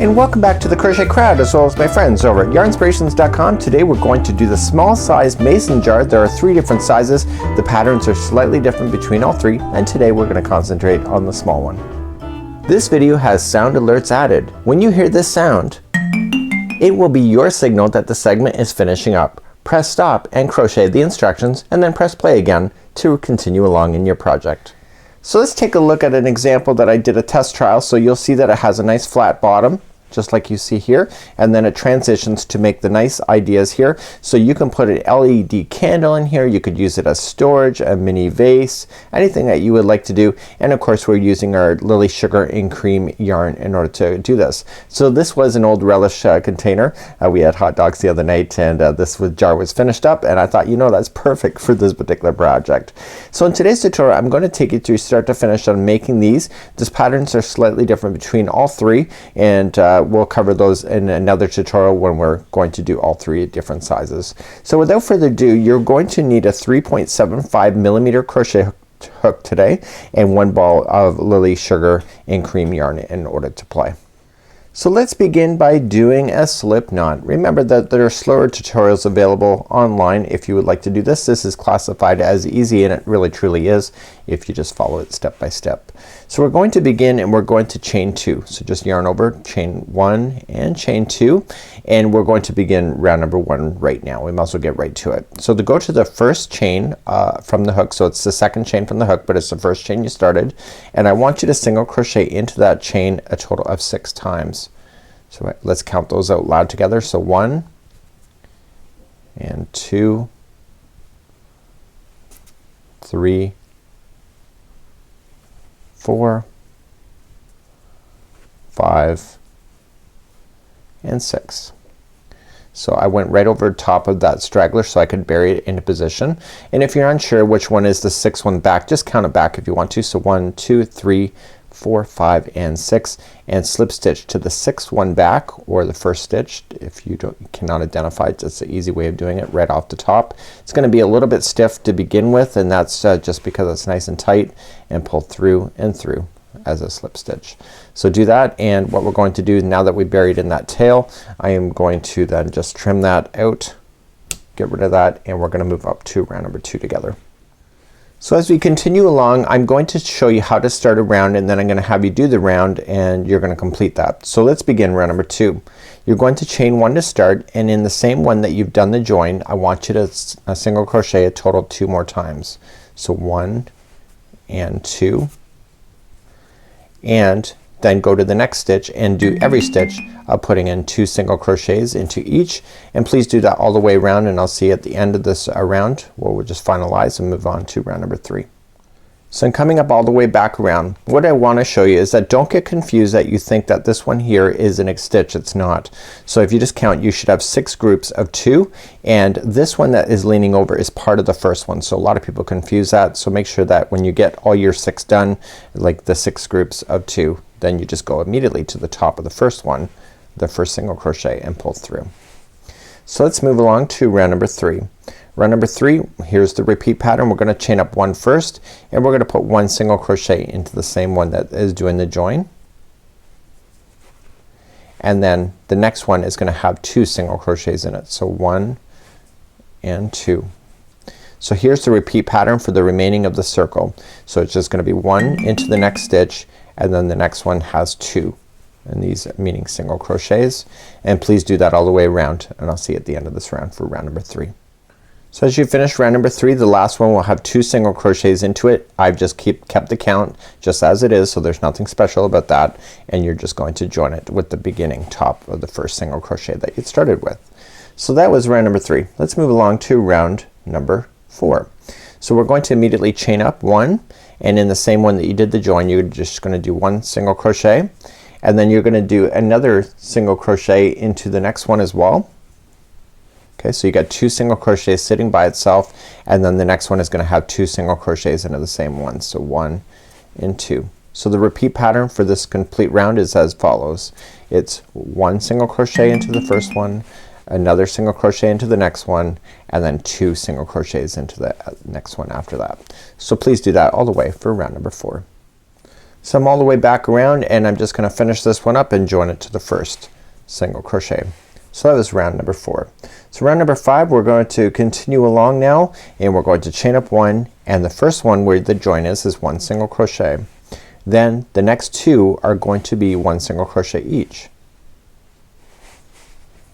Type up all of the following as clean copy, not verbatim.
And welcome back to the Crochet Crowd, as well as my friends over at yarnspirations.com. Today we're going to do the small size mason jar. There are 3 different sizes. The patterns are slightly different between all 3, and today we're going to concentrate on the small one. This video has sound alerts added. When you hear this sound, it will be your signal that the segment is finishing up. Press stop and crochet the instructions, and then press play again to continue along in your project. So let's take a look at an example that I did a test trial. So you'll see that it has a nice flat bottom, just like you see here, and then it transitions to make the nice ideas here. So you can put an LED candle in here, you could use it as storage, a mini vase, anything that you would like to do. And of course we're using our Lily Sugar and Cream yarn in order to do this. So this was an old relish container. We had hot dogs the other night, and this jar was finished up, and I thought, you know, that's perfect for this particular project. So in today's tutorial I'm going to take you through start to finish on making these. These patterns are slightly different between all 3, and we'll cover those in another tutorial when we're going to do all 3 different sizes. So without further ado, you're going to need a 3.75 millimeter crochet hook today and 1 ball of Lily Sugar and Cream yarn in order to play. So let's begin by doing a slip knot. Remember that there are slower tutorials available online if you would like to do this. This is classified as easy, and it really truly is if you just follow it step by step. So we're going to begin, and we're going to chain 2. So just yarn over, chain 1 and chain 2, and we're going to begin round number 1 right now. We might as well get right to it. So to go to the first chain from the hook, so it's the second chain from the hook, but it's the first chain you started, and I want you to single crochet into that chain a total of 6 times. So let's count those out loud together. So 1 and 2, 3, 4, 5, and 6. So I went right over top of that straggler so I could bury it into position. And if you're unsure which one is the 6th one back, just count it back if you want to. So 1, 2, 3, 4, 5, and 6, and slip stitch to the 6th one back, or the first stitch if you cannot identify it. It's an easy way of doing it right off the top. It's going to be a little bit stiff to begin with, and that's just because it's nice and tight, and pull through and through as a slip stitch. So do that, and what we're going to do now that we buried in that tail, I am going to then just trim that out, get rid of that, and we're going to move up to round number 2 together. So as we continue along, I'm going to show you how to start a round, and then I'm going to have you do the round, and you're going to complete that. So let's begin round number 2. You're going to chain 1 to start, and in the same one that you've done the join, I want you to single crochet a total 2 more times. So 1 and 2, and then go to the next stitch and do every stitch putting in 2 single crochets into each, and please do that all the way around, and I'll see you at the end of this round where we'll just finalize and move on to round number 3. So I'm coming up all the way back around. What I want to show you is that don't get confused that you think that this one here is an X stitch. It's not. So if you just count, you should have 6 groups of 2, and this one that is leaning over is part of the first one. So a lot of people confuse that, so make sure that when you get all your 6 done, like the 6 groups of 2, then you just go immediately to the top of the first one, the first single crochet, and pull through. So let's move along to round number 3. Round number 3, here's the repeat pattern. We're going to chain up 1 first, and we're going to put 1 single crochet into the same one that is doing the join, and then the next one is going to have 2 single crochets in it. So 1 and 2. So here's the repeat pattern for the remaining of the circle. So it's just going to be 1 into the next stitch, and then the next one has 2, and these meaning single crochets, and please do that all the way around, and I'll see you at the end of this round for round number 3. So as you finish round number 3, the last one will have 2 single crochets into it. I've just kept the count just as it is, so there's nothing special about that, and you're just going to join it with the beginning top of the first single crochet that you started with. So that was round number 3. Let's move along to round number 4. So we're going to immediately chain up 1, and in the same one that you did the join, you're just going to do 1 single crochet, and then you're going to do another single crochet into the next one as well. Okay, so you got 2 single crochets sitting by itself, and then the next one is going to have 2 single crochets into the same one. So 1 and 2. So the repeat pattern for this complete round is as follows. It's 1 single crochet into the first one, another single crochet into the next one, and then 2 single crochets into the next one after that. So please do that all the way for round number 4. So I'm all the way back around and I'm just gonna finish this one up and join it to the first single crochet. So that was round number 4. So round number 5 we're going to continue along now and we're going to chain up 1 and the first one where the join is 1 single crochet. Then the next 2 are going to be 1 single crochet each.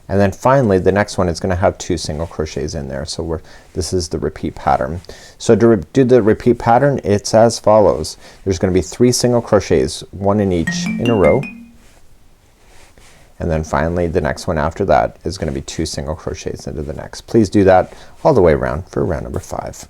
And then finally the next one is gonna have 2 single crochets in there. So this is the repeat pattern. So to do the repeat pattern it's as follows. There's gonna be 3 single crochets, 1 in each in a row. And then finally the next one after that is gonna be 2 single crochets into the next. Please do that all the way around for round number 5.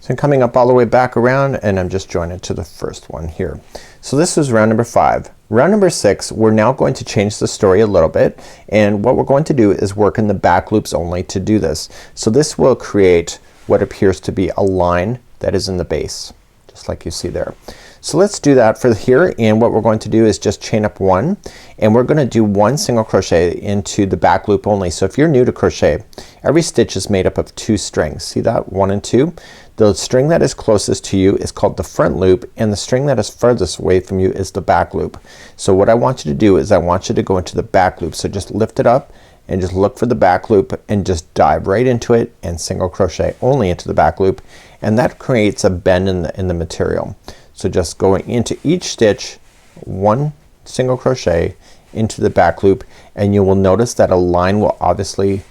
So I'm coming up all the way back around and I'm just joining it to the first one here. So this is round number 5. Round number 6 we're now going to change the story a little bit and what we're going to do is work in the back loops only to do this. So this will create what appears to be a line that is in the base just like you see there. So let's do that for here and what we're going to do is just chain up 1 and we're gonna do 1 single crochet into the back loop only. So if you're new to crochet every stitch is made up of 2 strings. See that? 1 and 2. The string that is closest to you is called the front loop and the string that is furthest away from you is the back loop. So what I want you to do is I want you to go into the back loop. So just lift it up and just look for the back loop and just dive right into it and single crochet only into the back loop and that creates a bend in the material. So just going into each stitch 1 single crochet into the back loop and you will notice that a line will obviously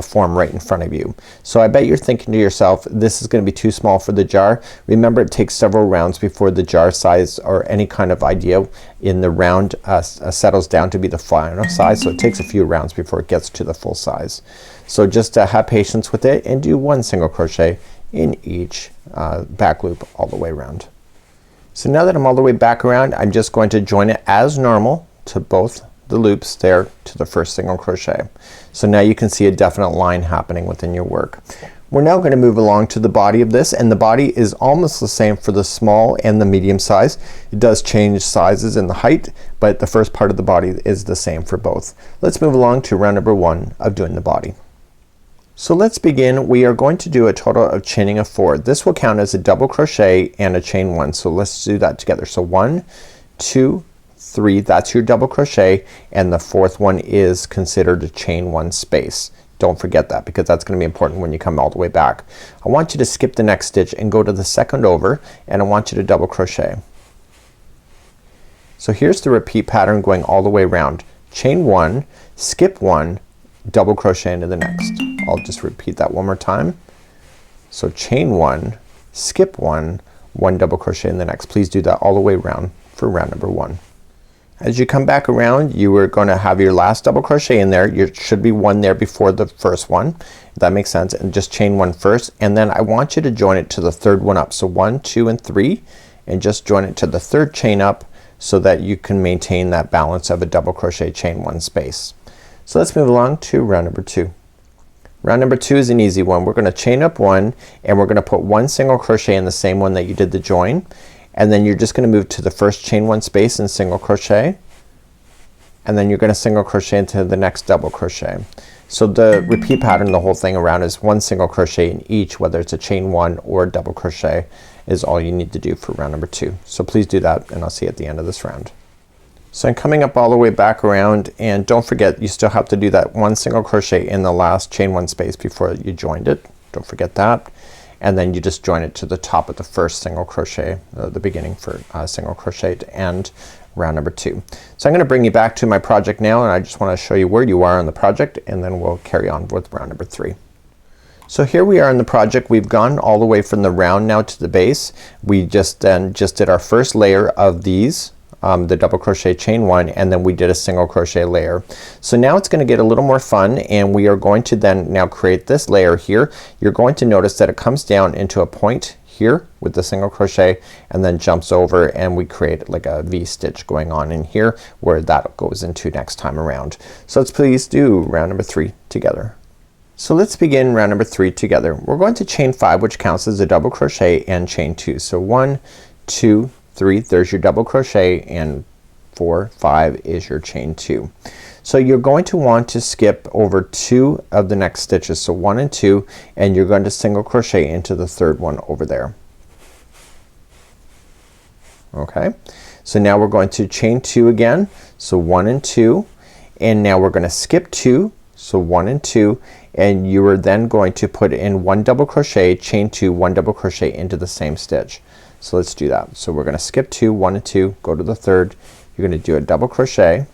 form right in front of you. So I bet you're thinking to yourself this is gonna be too small for the jar. Remember it takes several rounds before the jar size or any kind of idea in the round settles down to be the final size. So it takes a few rounds before it gets to the full size. So just have patience with it and do 1 single crochet in each back loop all the way around. So now that I'm all the way back around I'm just going to join it as normal to both the loops there to the first single crochet. So now you can see a definite line happening within your work. We're now going to move along to the body of this and the body is almost the same for the small and the medium size. It does change sizes in the height but the first part of the body is the same for both. Let's move along to round number 1 of doing the body. So let's begin. We are going to do a total of chaining of 4. This will count as a double crochet and a chain 1. So let's do that together. So 1, 2, 3, that's your double crochet and the 4th one is considered a chain 1 space. Don't forget that because that's gonna be important when you come all the way back. I want you to skip the next stitch and go to the second over and I want you to double crochet. So here's the repeat pattern going all the way around. Chain 1, skip 1, double crochet into the next. I'll just repeat that one more time. So chain 1, skip 1, 1 double crochet in the next. Please do that all the way around for round number 1. As you come back around you are going to have your last double crochet in there. There should be 1 there before the first one. If that makes sense. And just chain 1 first and then I want you to join it to the third one up. So 1, 2 and 3 and just join it to the third chain up so that you can maintain that balance of a double crochet chain 1 space. So let's move along to round number 2. Round number 2 is an easy one. We're gonna chain up 1 and we're gonna put 1 single crochet in the same one that you did the join and then you're just gonna move to the first chain 1 space and single crochet and then you're gonna single crochet into the next double crochet. So the repeat pattern the whole thing around is 1 single crochet in each whether it's a chain 1 or a double crochet is all you need to do for round number 2. So please do that and I'll see you at the end of this round. So I'm coming up all the way back around and don't forget you still have to do that 1 single crochet in the last chain 1 space before you joined it. Don't forget that. And then you just join it to the top of the first single crochet, the beginning for single crochet to end round number 2. So I'm gonna bring you back to my project now and I just want to show you where you are on the project and then we'll carry on with round number 3. So here we are in the project. We've gone all the way from the round now to the base. We just did our first layer of these the double crochet chain 1 and then we did a single crochet layer. So now it's gonna get a little more fun and we are going to then now create this layer here. You're going to notice that it comes down into a point here with the single crochet and then jumps over and we create like a V stitch going on in here where that goes into next time around. So let's please do round number 3 together. So let's begin round number 3 together. We're going to chain 5 which counts as a double crochet and chain 2. So 1, 2, 3, there's your double crochet and 4, 5 is your chain 2. So you're going to want to skip over 2 of the next stitches. So 1 and 2 and you're going to single crochet into the third one over there. Okay, so now we're going to chain 2 again, so 1 and 2, and now we're gonna skip 2, so 1 and 2, and you are then going to put in 1 double crochet, chain 2, 1 double crochet into the same stitch. So let's do that. So we're gonna skip 2, 1 and 2, go to the third, you're gonna do a double crochet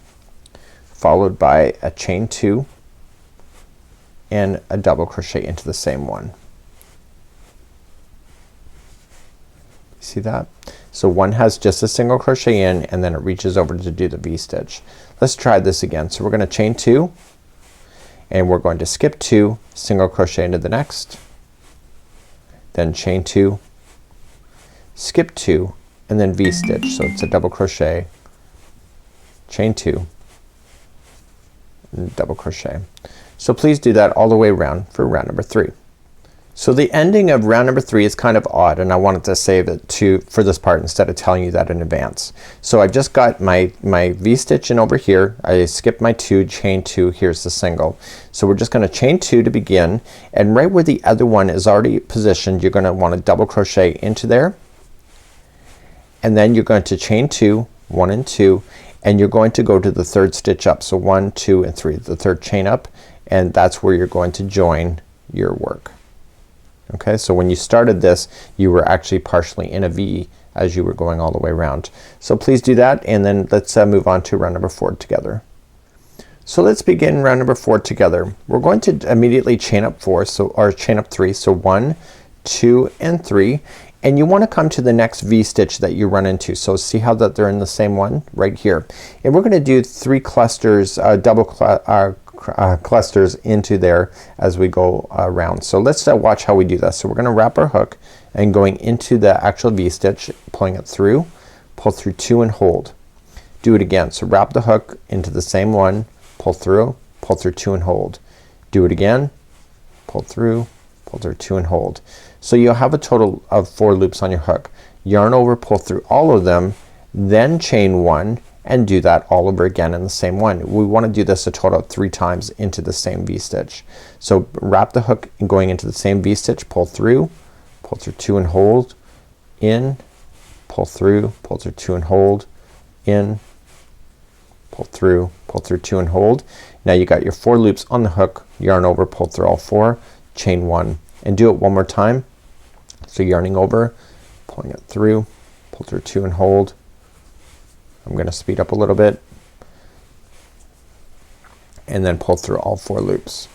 followed by a chain 2 and a double crochet into the same one. See that? So one has just a single crochet in, and then it reaches over to do the V-stitch. Let's try this again. So we're gonna chain 2 and we're going to skip 2, single crochet into the next, then chain 2, skip 2, and then V-stitch. So it's a double crochet, chain 2, and double crochet. So please do that all the way around for round number 3. So the ending of round number 3 is kind of odd, and I wanted to save it for this part instead of telling you that in advance. So I've just got my V-stitch in over here. I skipped my 2, chain 2, here's the single. So we're just gonna chain 2 to begin, and right where the other one is already positioned, you're gonna want to double crochet into there, and then you're going to chain 2, 1 and 2, and you're going to go to the third stitch up. So 1, 2 and 3, the third chain up, and that's where you're going to join your work. Okay, so when you started this, you were actually partially in a V as you were going all the way around. So please do that, and then let's move on to round number 4 together. So let's begin round number 4 together. We're going to immediately chain up 4, or chain up 3. So 1, 2 and 3, and you want to come to the next V-stitch that you run into. So see how that they're in the same one right here, and we're gonna do 3 clusters, clusters into there as we go around. So let's watch how we do this. So we're gonna wrap our hook and going into the actual V-stitch, pulling it through, pull through 2 and hold. Do it again. So wrap the hook into the same one, pull through 2 and hold. Do it again, pull through 2 and hold. So you'll have a total of 4 loops on your hook. Yarn over, pull through all of them, then chain 1 and do that all over again in the same one. We want to do this a total of 3 times into the same V-stitch. So wrap the hook and going into the same V-stitch, pull through 2 and hold, in, pull through 2 and hold, in, pull through 2 and hold. Now you got your 4 loops on the hook, yarn over, pull through all 4, chain 1, and do it one more time. So yarning over, pulling it through, pull through 2 and hold. I'm gonna speed up a little bit, and then pull through all 4 loops.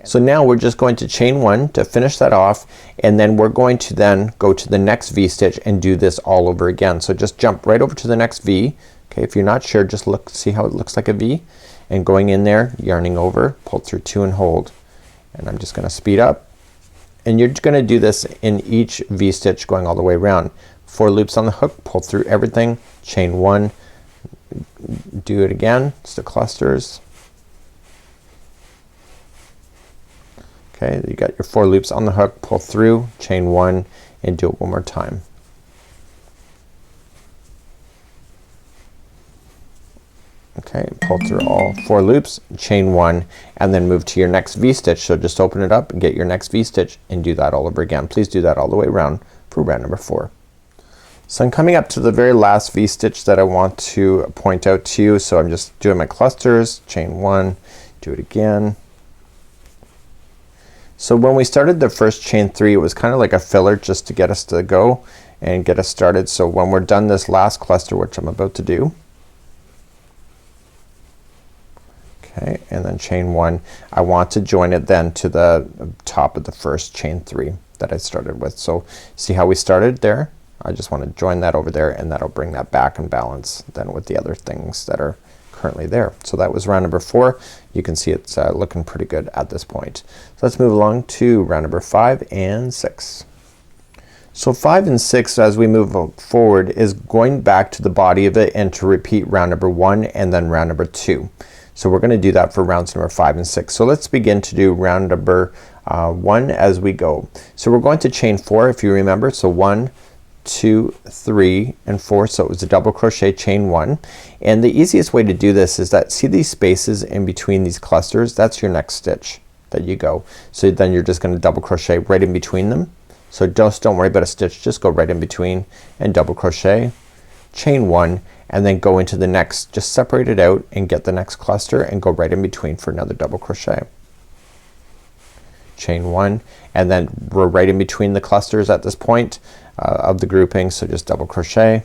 So now we're just going to chain 1 to finish that off, and then we're going to then go to the next V-stitch and do this all over again. So just jump right over to the next V. Okay, if you're not sure, just look, see how it looks like a V, and going in there, yarning over, pull through 2 and hold. And I'm just gonna speed up, and you're gonna do this in each V-stitch going all the way around. 4 loops on the hook, pull through everything, chain 1, do it again, it's the clusters. Okay, you got your 4 loops on the hook, pull through, chain 1, and do it one more time. Okay, pull through all 4 loops, chain 1, and then move to your next V-stitch. So just open it up and get your next V-stitch and do that all over again. Please do that all the way around for round number 4. So I'm coming up to the very last V-stitch that I want to point out to you. So I'm just doing my clusters, chain 1, do it again. So when we started the first chain 3, it was kind of like a filler just to get us to go and get us started. So when we're done this last cluster, which I'm about to do, okay, and then chain 1, I want to join it then to the top of the first chain 3 that I started with. So see how we started there? I just want to join that over there, and that'll bring that back in balance then with the other things that are currently there. So that was round number 4. You can see it's looking pretty good at this point. So let's move along to round number 5 and 6. So 5 and 6, as we move forward, is going back to the body of it and to repeat round number 1 and then round number 2. So we're gonna do that for rounds number 5 and 6. So let's begin to do round number 1 as we go. So we're going to chain 4 if you remember. So 1, 2, 3 and 4. So it was a double crochet, chain 1, and the easiest way to do this is that, see these spaces in between these clusters? That's your next stitch that you go. So then you're just gonna double crochet right in between them. So just don't worry about a stitch, just go right in between and double crochet, chain 1, and then go into the next, just separate it out and get the next cluster and go right in between for another double crochet. Chain 1, and then we're right in between the clusters at this point of the grouping, so just double crochet,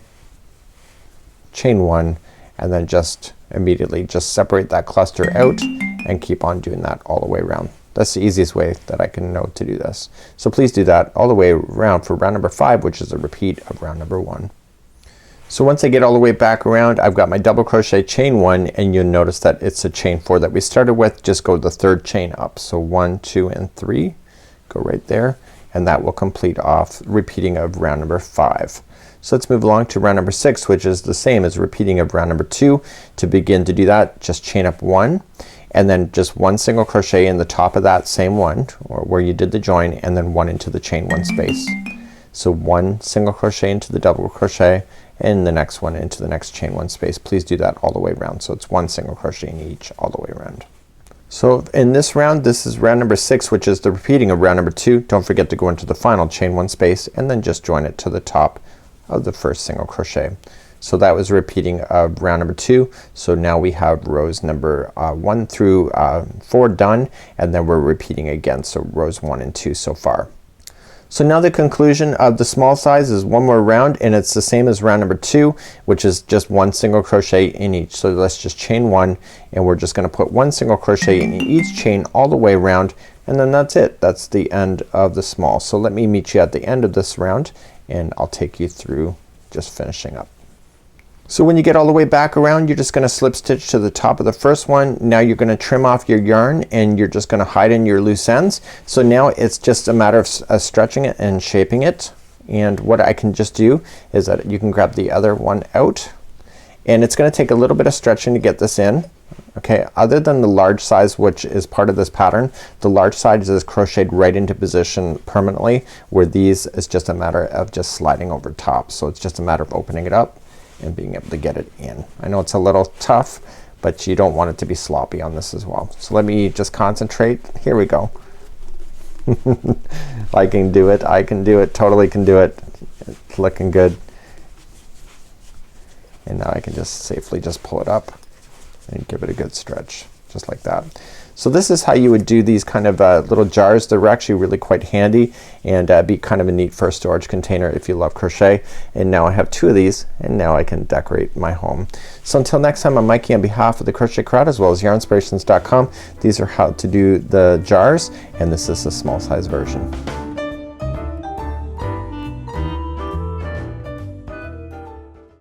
chain 1, and then just immediately just separate that cluster out and keep on doing that all the way around. That's the easiest way that I can know to do this. So please do that all the way around for round number 5, which is a repeat of round number 1. So once I get all the way back around, I've got my double crochet, chain 1, and you'll notice that it's a chain 4 that we started with. Just go the 3rd chain up. So 1, 2, and 3. Go right there, and that will complete off repeating of round number 5. So let's move along to round number 6, which is the same as repeating of round number 2. To begin to do that, just chain up 1, and then just 1 single crochet in the top of that same one, or where you did the join, and then 1 into the chain 1 space. So 1 single crochet into the double crochet, and the next one into the next chain 1 space. Please do that all the way around. So it's 1 single crochet in each all the way around. So in this round, this is round number 6, which is the repeating of round number 2. Don't forget to go into the final chain 1 space and then just join it to the top of the first single crochet. So that was repeating of round number 2. So now we have rows number 1 through 4 done, and then we're repeating again. So rows 1 and 2 so far. So now the conclusion of the small size is one more round, and it's the same as round number 2, which is just 1 single crochet in each. So let's just chain 1, and we're just gonna put 1 single crochet in each chain all the way around, and then that's it. That's the end of the small. So let me meet you at the end of this round, and I'll take you through just finishing up. So when you get all the way back around, you're just gonna slip stitch to the top of the first one. Now you're gonna trim off your yarn, and you're just gonna hide in your loose ends. So now it's just a matter of stretching it and shaping it. And what I can just do is that you can grab the other one out, and it's gonna take a little bit of stretching to get this in. Okay, other than the large size, which is part of this pattern, the large size is crocheted right into position permanently, where these is just a matter of just sliding over top. So it's just a matter of opening it up and being able to get it in. I know it's a little tough, but you don't want it to be sloppy on this as well. So let me just concentrate. Here we go. I can do it. I can do it. Totally can do it. It's looking good. And now I can just safely just pull it up and give it a good stretch, just like that. So this is how you would do these kind of little jars. They're actually really quite handy, and be kind of a neat for a storage container if you love crochet. And now I have 2 of these, and now I can decorate my home. So until next time, I'm Mikey on behalf of the Crochet Crowd as well as yarnspirations.com. These are how to do the jars, and this is a small size version.